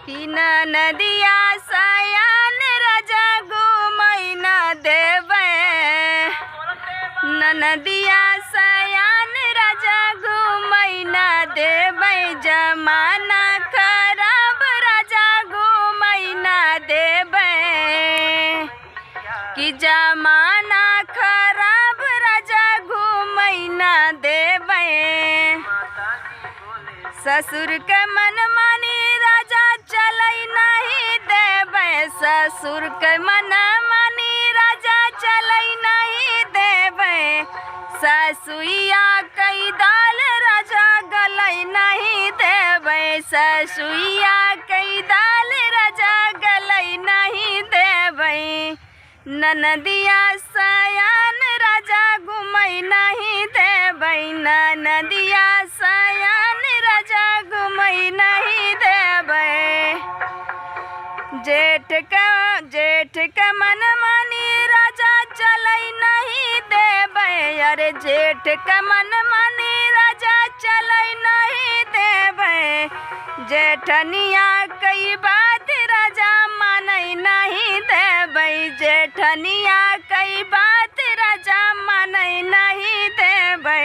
कि नदिया सयान राजा घूमई न देवे, नदिया सयान राजा घूमई न देवे, जमाना खराब राजा घूमई न देवे, कि जमाना खराब राजा घूमई न देवे। ससुर के मन मानी राजा चलई नहीं देवे, ससुर के मन मानी राजा चलई नहीं देवे, ससुइया कई दाल राजा गलई नहीं देवे, ससुइया कई दाल राजा गलई नहीं देवे, नदिया सयान राजा घूमई नहीं देवे, नदिया सयान राजा घूमई नहीं देवे। जेठ का मन मानी राजा चलई नहीं देवे, अरे जेठ का मन मानी राजा चलई नहीं देवे, जेठनिया कई बात राजा मानई नहीं देवे, जेठनिया कई बात राजा मानई नहीं देवे,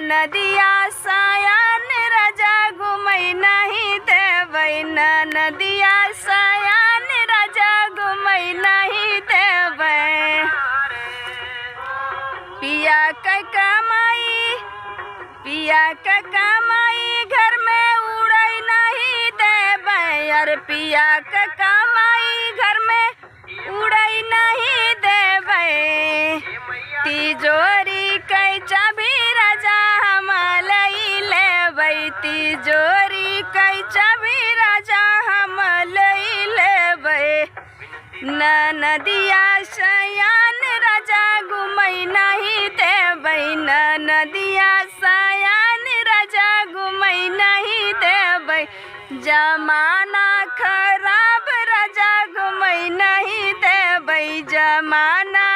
नदिया सयान राजा घूमई नहीं देवे, नदिया सयान राजा घूमई नहीं देवे। पिया का कमाई घर में उड़ई नहीं देवे, अरे पिया का कमाई घर में उड़ई नहीं देवे, तिजोरी कई चाबी राजा हम लई लेबै, तिजोरी कई चाबी राजा हम लई लेबै, नदिया सयान राजा घूमई नहीं देवे, नदिया सयान राजा घूमई नहीं देवे, जमाना खराब राजा घूमई नहीं देवे, जमाना